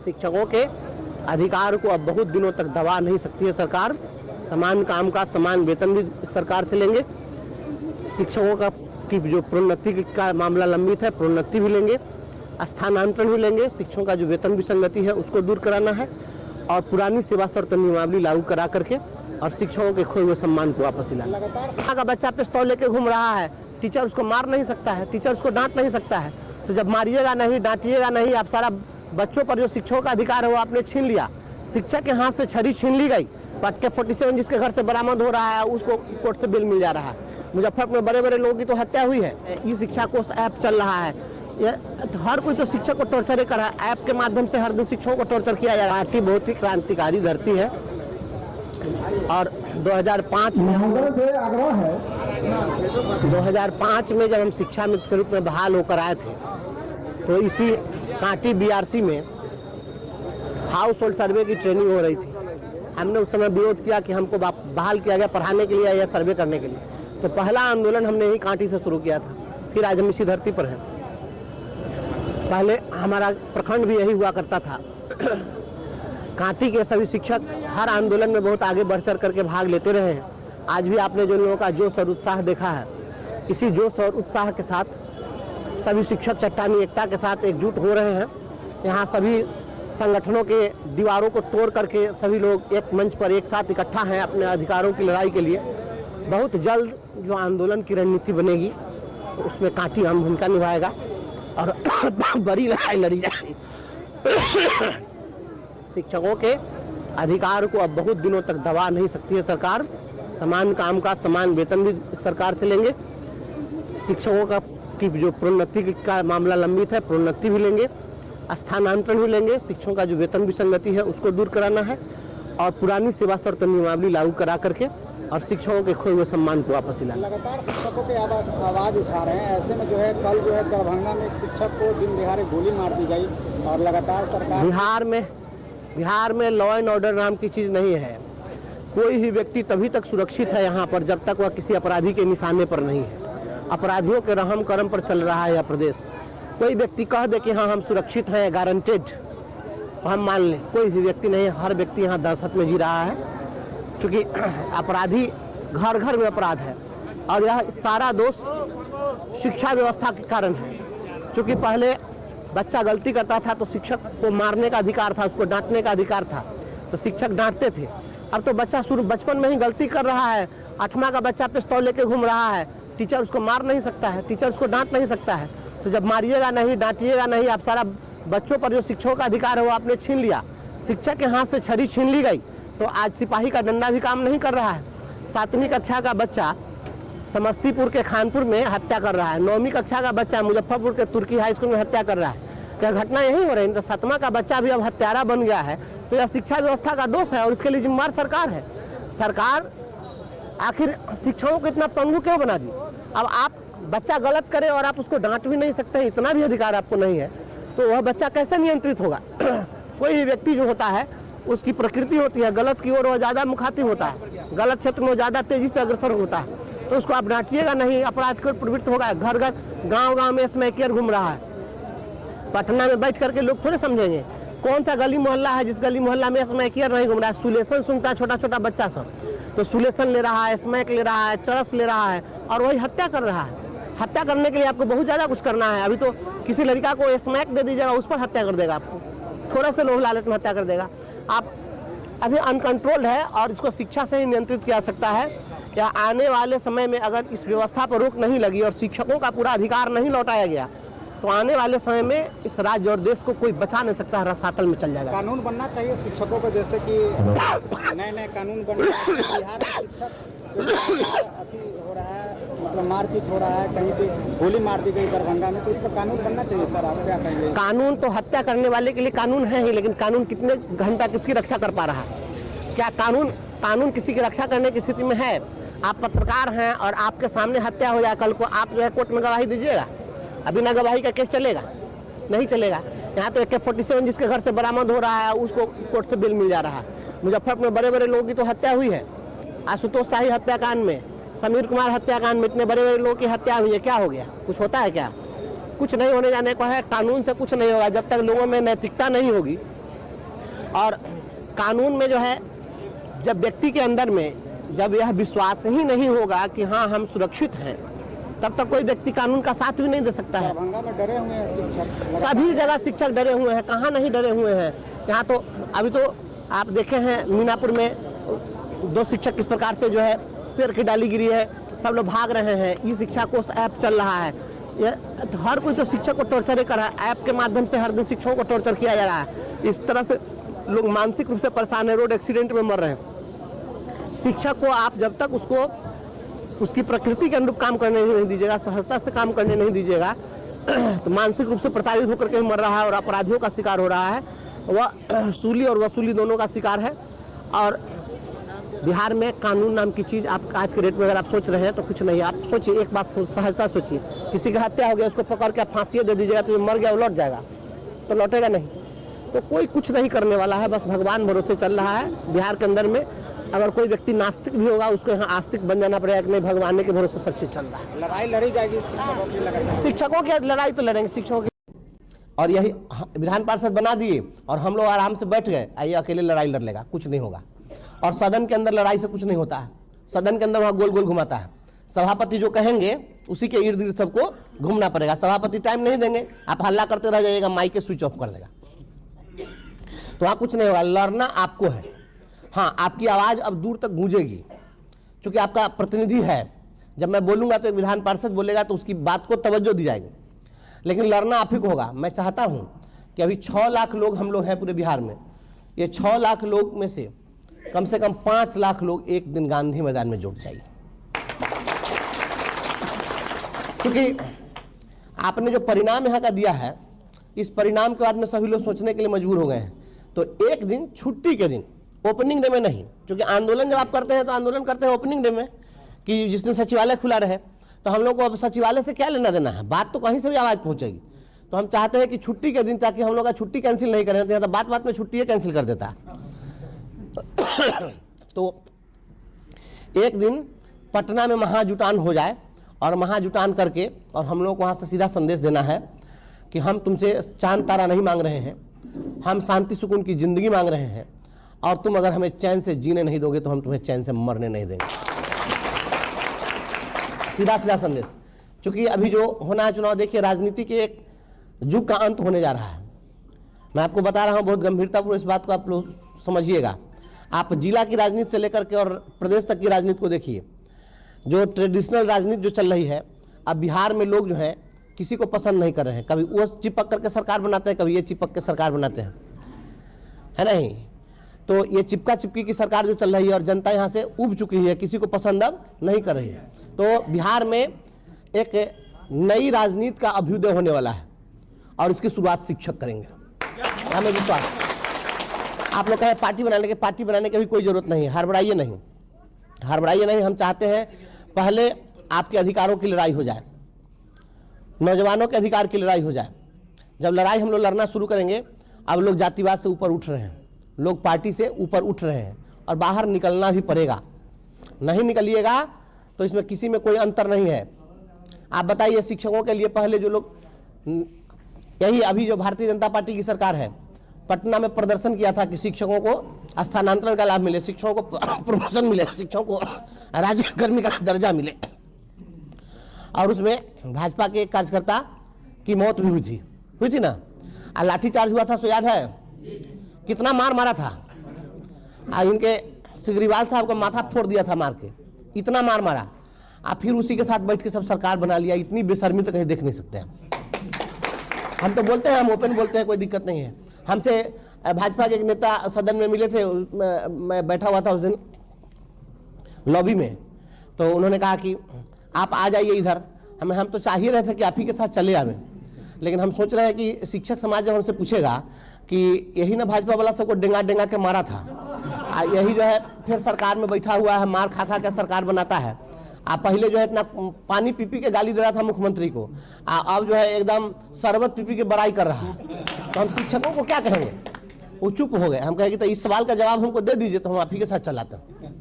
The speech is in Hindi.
शिक्षकों के अधिकार को अब बहुत दिनों तक दबा नहीं सकती है सरकार। समान काम का समान वेतन भी सरकार से लेंगे। शिक्षकों का की जो प्रोन्नति का मामला लंबित है, प्रोन्नति भी लेंगे, स्थानांतरण भी लेंगे। शिक्षकों का जो वेतन विसंगति है उसको दूर कराना है और पुरानी सेवा शर्त नियमावली लागू करा करके और शिक्षकों के खोए हुए सम्मान को वापस दिलाना। लगातार का बच्चा पिस्तौल लेके घूम रहा है, टीचर उसको मार नहीं सकता है, टीचर उसको डांट नहीं सकता है। तो जब मारिएगा नहीं, डांटिएगा नहीं, आप सारा बच्चों पर जो शिक्षकों का अधिकार है वो आपने छीन लिया। शिक्षक के हाथ से छड़ी छीन ली गई। AK-47 जिसके घर से बरामद हो रहा है उसको कोर्ट से बिल मिल जा रहा है। मुजफ्फरपुर में बड़े बड़े लोगों की तो हत्या हुई है। ई शिक्षा कोष ऐप चल रहा है, हर कोई तो शिक्षक को टॉर्चर कर रहा है। ऐप के माध्यम से हर दिन शिक्षकों को टॉर्चर किया जा रहा है। पार्टी बहुत ही क्रांतिकारी धरती है और 2005 में जब हम शिक्षा मित्र के रूप में बहाल होकर आए थे तो इसी कांटी BRC में हाउस होल्ड सर्वे की ट्रेनिंग हो रही थी। हमने उस समय विरोध किया कि हमको बहाल किया गया पढ़ाने के लिए या सर्वे करने के लिए। तो पहला आंदोलन हमने ही कांटी से शुरू किया था, फिर आज हम इसी धरती पर हैं। पहले हमारा प्रखंड भी यही हुआ करता था। कांटी के सभी शिक्षक हर आंदोलन में बहुत आगे बढ़ चढ़ करके भाग लेते रहे हैं। आज भी आपने जो लोगों का जोश और उत्साह देखा है, इसी जोश और उत्साह के साथ सभी शिक्षक चट्टानी एकता के साथ एकजुट हो रहे हैं। यहाँ सभी संगठनों के दीवारों को तोड़ करके सभी लोग एक मंच पर एक साथ इकट्ठा हैं अपने अधिकारों की लड़ाई के लिए। बहुत जल्द जो आंदोलन की रणनीति बनेगी उसमें कांटी अहम भूमिका निभाएगा और बड़ी लड़ाई लड़ी जाएगी। शिक्षकों के अधिकार को अब बहुत दिनों तक दबा नहीं सकती है सरकार। समान काम का समान वेतन भी सरकार से लेंगे। शिक्षकों का की जो प्रोन्नति का मामला लंबित है, प्रोन्नति भी लेंगे, स्थानांतरण भी लेंगे। शिक्षकों का जो वेतन विसंगति है उसको दूर कराना है और पुरानी सेवा शर्त नियमावली लागू करा करके और शिक्षकों के खोए हुए सम्मान को वापस दिलाना। लगातार शिक्षकों के आवाज उठा रहे हैं। ऐसे में जो है कल जो है दरभंगा में एक शिक्षक को दिन दिहाड़े गोली मार दी गई और लगातार सरकार बिहार में लॉ एंड ऑर्डर नाम की चीज़ नहीं है। कोई भी व्यक्ति तभी तक सुरक्षित है यहाँ पर जब तक वह किसी अपराधी के निशाने पर नहीं है। अपराधियों के रहम करम पर चल रहा है यह प्रदेश। कोई व्यक्ति कह दे कि हाँ हम सुरक्षित हैं, गारंटेड, तो हम मान लें। कोई भी व्यक्ति नहीं, हर व्यक्ति यहाँ दहशत में जी रहा है क्योंकि अपराधी घर घर में अपराध है और यह सारा दोष शिक्षा व्यवस्था के कारण है। क्योंकि पहले बच्चा गलती करता था तो शिक्षक को मारने का अधिकार था, उसको डांटने का अधिकार था, तो शिक्षक डांटते थे। अब तो बच्चा शुरू बचपन में ही गलती कर रहा है। 8वां का बच्चा पिस्तौल लेके घूम रहा है, टीचर उसको मार नहीं सकता है, टीचर उसको डांट नहीं सकता है। तो जब मारिएगा नहीं, डांटिएगा नहीं, आप सारा बच्चों पर जो शिक्षकों का अधिकार है वो आपने छीन लिया। शिक्षक के हाथ से छड़ी छीन ली गई तो आज सिपाही का डंडा भी काम नहीं कर रहा है। 7वीं कक्षा का बच्चा समस्तीपुर के खानपुर में हत्या कर रहा है। 9वीं कक्षा का बच्चा मुजफ्फरपुर के तुर्की हाई स्कूल में हत्या कर रहा है। क्या घटना यही हो रही है? तो 7वां का बच्चा भी अब हत्यारा बन गया है। तो यह शिक्षा व्यवस्था का दोष है और इसके लिए जिम्मेदार सरकार है। सरकार आखिर शिक्षकों को इतना पंगु क्यों बना दी? अब आप बच्चा गलत करे और आप उसको डांट भी नहीं सकते, इतना भी अधिकार आपको नहीं है, तो वह बच्चा कैसे नियंत्रित होगा? कोई भी व्यक्ति जो होता है उसकी प्रकृति होती है, गलत की ओर वह ज़्यादा मुखातिब होता है, गलत क्षेत्र में ज़्यादा तेजी से अग्रसर होता है। तो उसको आप डांटिएगा नहीं, अपराध को प्रवृत्त होगा। घर घर गाँव में स्मैकियर घूम रहा है। पटना में बैठ करके लोग थोड़े समझेंगे कौन सा गली मोहल्ला है जिस गली मोहल्ला में स्मैकियर नहीं घूम रहा है। सुलेसन सुनता है छोटा छोटा बच्चा सब, तो सुलेसन ले रहा है, स्मैक ले रहा है, चरस ले रहा है और वही हत्या कर रहा है। हत्या करने के लिए आपको बहुत ज़्यादा कुछ करना है। अभी तो किसी लड़का को स्मैक दे दीजिएगा, उस पर हत्या कर देगा, आपको थोड़ा सा लोभ लालच में हत्या कर देगा। आप अभी अनकंट्रोल्ड है और इसको शिक्षा से ही नियंत्रित किया सकता है। या आने वाले समय में अगर इस व्यवस्था पर रोक नहीं लगी और शिक्षकों का पूरा अधिकार नहीं लौटाया गया तो आने वाले समय में इस राज्य और देश को कोई बचा नहीं सकता, रसातल में चल जाएगा। कानून बनना चाहिए शिक्षकों को, जैसे कि नए कानून बन रहे हैं। बिहार में शिक्षक अति हो रहा है, मतलब मारपीट हो रहा है, कहीं भी गोली मार दी गई दरभंगा में, तो इस पर कानून बनना चाहिए। सर आप क्या कहेंगे? कानून तो हत्या करने वाले के लिए कानून है ही, लेकिन कानून कितने घंटा किसकी रक्षा कर पा रहा है? क्या कानून किसी की रक्षा करने की स्थिति में है? आप पत्रकार हैं और आपके सामने हत्या हो जाए कल को, आप जो है कोर्ट में गवाही दीजिएगा? अभी ना गवाही का केस चलेगा, नहीं चलेगा। यहाँ तो AK-47 जिसके घर से बरामद हो रहा है उसको कोर्ट से बिल मिल जा रहा है। मुजफ्फरपुर में बड़े बड़े लोगों की तो हत्या हुई है। आशुतोष शाही हत्याकांड में, समीर कुमार हत्याकांड में इतने बड़े बड़े लोगों की हत्या हुई है। क्या हो गया? कुछ होता है क्या? कुछ नहीं होने जाने को है। कानून से कुछ नहीं होगा जब तक लोगों में नैतिकता नहीं होगी, और कानून में जो है, जब व्यक्ति के अंदर में जब यह विश्वास ही नहीं होगा कि हाँ हम सुरक्षित हैं, तब तक कोई व्यक्ति कानून का साथ भी नहीं दे सकता है। दरभंगा में डरे हुए हैं शिक्षक, सभी जगह शिक्षक डरे हुए हैं, कहाँ नहीं डरे हुए हैं। यहाँ तो अभी तो आप देखे हैं मीनापुर में 2 शिक्षक किस प्रकार से जो है पेड़ की डाली गिरी है, सब लोग भाग रहे हैं। ई शिक्षा कोष ऐप चल रहा है, ये हर कोई तो शिक्षक को टॉर्चर कर रहा है। ऐप के माध्यम से हर दिन शिक्षकों को टॉर्चर किया जा रहा है। इस तरह से लोग मानसिक रूप से परेशान है, रोड एक्सीडेंट में मर रहे हैं। शिक्षक को आप जब तक उसको उसकी प्रकृति के अनुरूप काम करने नहीं दीजिएगा, सहजता से काम करने नहीं दीजिएगा, तो मानसिक रूप से प्रताड़ित होकर के मर रहा है और अपराधियों का शिकार हो रहा है। वह सूली और वसूली दोनों का शिकार है। और बिहार में कानून नाम की चीज़ आप आज के डेट में अगर आप सोच रहे हैं तो कुछ नहीं। आप सोचिए, एक बात सहजता सोचिए, किसी की हत्या हो गया, उसको पकड़ के आप फांसी दे दीजिएगा तो मर गया वो लौट जाएगा? तो लौटेगा नहीं। तो कोई कुछ नहीं करने वाला है, बस भगवान भरोसे चल रहा है। बिहार के अंदर में अगर कोई व्यक्ति नास्तिक भी होगा, उसको यहाँ आस्तिक बन जाना पड़ेगा कि नहीं, भगवान के भरोसे सब चीज़ चल रहा है। लड़ाई लड़ी जाएगी शिक्षकों की, लगातार शिक्षकों की लड़ाई तो लड़ेंगे शिक्षकों की। और यही विधान पार्षद बना दिए और हम लोग आराम से बैठ गए, आइए अकेले लड़ाई लड़ लेगा, कुछ नहीं होगा। और सदन के अंदर लड़ाई से कुछ नहीं होता है। सदन के अंदर वहाँ गोल गोल घुमाता है। सभापति जो कहेंगे उसी के इर्द गिर्द सबको घूमना पड़ेगा। सभापति टाइम नहीं देंगे, आप हल्ला करते रह जाइएगा, माइक के स्विच ऑफ कर देगा। तो वहाँ कुछ नहीं होगा। लड़ना आपको है। हाँ, आपकी आवाज़ अब दूर तक गूंजेगी क्योंकि आपका प्रतिनिधि है। जब मैं बोलूँगा तो एक विधान पार्षद बोलेगा तो उसकी बात को तवज्जो दी जाएगी, लेकिन लड़ना आप ही को होगा। मैं चाहता हूँ कि अभी 6 लाख लोग हम लोग हैं पूरे बिहार में। ये 6 लाख लोग में से कम 5 लाख लोग एक दिन गांधी मैदान में जुट जाइए, क्योंकि आपने जो परिणाम यहाँ का दिया है, इस परिणाम के बाद में सभी लोग सोचने के लिए मजबूर हो गए हैं। तो एक दिन छुट्टी के दिन, ओपनिंग डे में नहीं, क्योंकि आंदोलन जब आप करते हैं तो आंदोलन करते हैं ओपनिंग डे में कि जिस दिन सचिवालय खुला रहे। तो हम लोग को अब सचिवालय से क्या लेना देना है, बात तो कहीं से भी आवाज़ पहुँचेगी। तो हम चाहते हैं कि छुट्टी के दिन, ताकि हम लोग का छुट्टी कैंसिल नहीं करें, तो बात बात में छुट्टी कैंसिल कर देता है। तो एक दिन पटना में महाजुटान हो जाए और महाजुटान करके, और हम लोग को वहाँ से सीधा संदेश देना है कि हम तुमसे चांद तारा नहीं मांग रहे हैं, हम शांति सुकून की ज़िंदगी मांग रहे हैं, और तुम अगर हमें चैन से जीने नहीं दोगे तो हम तुम्हें चैन से मरने नहीं देंगे। सीधा सीधा संदेश। क्योंकि अभी जो होना है चुनाव, देखिए राजनीति के एक युग का अंत होने जा रहा है। मैं आपको बता रहा हूँ बहुत गंभीरतापूर्वक, इस बात को आप लोग समझिएगा। आप जिला की राजनीति से लेकर के और प्रदेश तक की राजनीति को देखिए। जो ट्रेडिशनल राजनीति जो चल रही है, अब बिहार में लोग जो हैं किसी को पसंद नहीं कर रहे हैं। कभी वो चिपक करके सरकार बनाते हैं, कभी ये चिपक के सरकार बनाते हैं, है नहीं। तो ये चिपका चिपकी की सरकार जो चल रही है और जनता यहाँ से उब चुकी है, किसी को पसंद अब नहीं कर रही है। तो बिहार में एक नई राजनीति का अभ्युदय होने वाला है और इसकी शुरुआत शिक्षक करेंगे, हमें विश्वास। आप लोग कहें पार्टी बनाने की भी कोई जरूरत नहीं है। हड़बड़ाइए नहीं। हम चाहते हैं पहले आपके अधिकारों की लड़ाई हो जाए, नौजवानों के अधिकार की लड़ाई हो जाए। जब लड़ाई हम लोग लड़ना शुरू करेंगे, अब लोग जातिवाद से ऊपर उठ रहे हैं, लोग पार्टी से ऊपर उठ रहे हैं और बाहर निकलना भी पड़ेगा। नहीं निकलिएगा तो इसमें किसी में कोई अंतर नहीं है। आप बताइए, शिक्षकों के लिए पहले जो लोग, यही अभी जो भारतीय जनता पार्टी की सरकार है, पटना में प्रदर्शन किया था कि शिक्षकों को स्थानांतरण का लाभ मिले, शिक्षकों को प्रमोशन मिले, शिक्षकों को राज्यकर्मी का दर्जा मिले, और उसमें भाजपा के एक कार्यकर्ता की मौत भी हुई थी ना। लाठीचार्ज हुआ था, सो याद है कितना मार मारा था। इनके सिगरीवाल साहब का माथा फोड़ दिया था मार के, इतना मार मारा। फिर उसी के साथ बैठ के सब सरकार बना लिया। इतनी बेशर्मी तो कहीं देख नहीं सकते हम तो बोलते हैं, हम ओपन बोलते हैं, कोई दिक्कत नहीं है। हमसे भाजपा के एक नेता सदन में मिले थे, मैं बैठा हुआ था उस दिन लॉबी में, तो उन्होंने कहा कि आप आ जाइए इधर। हम तो चाह ही रहे थे कि आप ही के साथ चले आवे, लेकिन हम सोच रहे हैं कि शिक्षक समाज जब हमसे पूछेगा कि यही ना भाजपा वाला सबको डेंगा के मारा था, यही जो है फिर सरकार में बैठा हुआ है, मार खा के सरकार बनाता है। पहले जो है इतना पानी पी के गाली दे रहा था मुख्यमंत्री को, अब जो है एकदम शरबत पी के बड़ाई कर रहा है। तो हम शिक्षकों को क्या कहेंगे? वो चुप हो गए। हम कहेंगे तो इस सवाल का जवाब हमको दे दीजिए, तो हम आप ही के साथ चलाते हैं।